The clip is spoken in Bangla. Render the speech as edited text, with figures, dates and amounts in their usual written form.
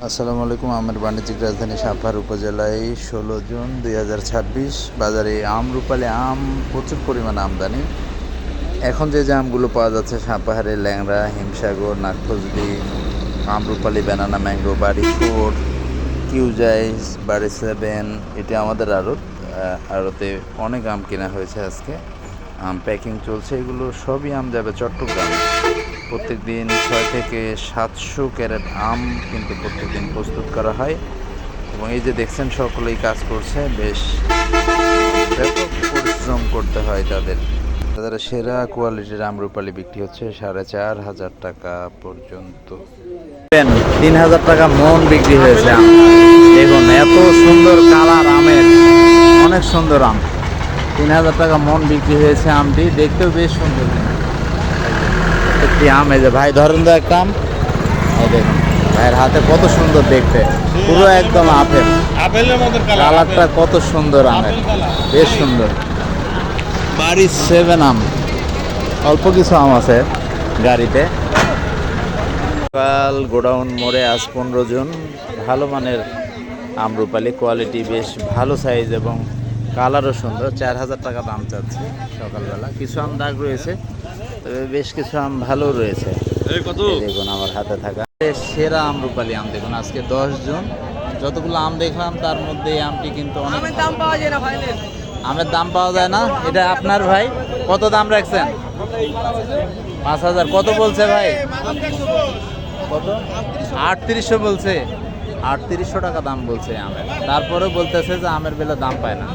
আসসালামু আলাইকুম। আমার বাণিজ্যিক রাজধানী সাভার উপজেলায় 16 জুন 2026 বাজারে আমরুপালি আম প্রচুর পরিমাণে আমদানি। এখন যে আমগুলো পাওয়া যাচ্ছে সাপাহারে ল্যাংড়া, হিমসাগর, নাগফজলি, আমরুপালি, ব্যানানা ম্যাঙ্গো, বাড়ি 4, কিউজাইস, বাড়ি 7, এটি আমাদের আড়তে অনেক আম কেনা হয়েছে আজকে। আম প্যাকিং চলছে, এগুলো সবই আম যাবে চট্টগ্রামে। প্রত্যেক দিন 6 থেকে 700 ক্যারেট আম কিন্তু প্রত্যেক দিন প্রস্তুত করা হয় এবং এই যে দেখছেন সকলেই কাজ করছে, বেশ ব্যাপক পরিশ্রম করতে হয় তাদের। তাদের সেরা কোয়ালিটির আমরুপালি বিক্রি হচ্ছে 4,500 টাকা পর্যন্ত। 3,000 টাকা মন বিক্রি হয়েছে আম। দেখুন এত সুন্দর কালার আমের, অনেক সুন্দর আম। 3,000 টাকা মন বিক্রি হয়েছে আমটি, দেখতেও বেশ সুন্দর। একটি আম, এই যে ভাই ধরেন তো একটা আম, এই দেখুন ভাইয়ের হাতে কত সুন্দর দেখতে, পুরো একদম আপেলের মতো কালারটা কত সুন্দর আমের, বেশ সুন্দর। বাড়ি 7 আম, অল্প কিছু আম আছে গাড়িতে। কাল গোডাউন মোড়ে আজ 15 জুন ভালো মানের আমরুপালি, কোয়ালিটি বেশ ভালো সাইজ এবং কালারও সুন্দর। 4,000 টাকা দাম চাচ্ছে সকালবেলা। কিছু আম দাগ রয়েছে, তবে বেশ কিছু আম ভালো রয়েছে। দেখুন আমার হাতে থাকা সেরা আমরুপালি আম, দেখুন আজকে 10 জুন যতগুলো আম দেখলাম তার মধ্যে এই আমটি কিন্তু অনেক দাম পাওয়া যায় না। আমের দাম পাওয়া যায় না, এটা আপনার ভাই কত দাম রাখছেন? 5,000। কত বলছে ভাই? কত? 3800 বলছে। 3800 টাকা দাম বলছে আমের, তারপরেও বলতেছে যে আমের বেলা দাম পায় না।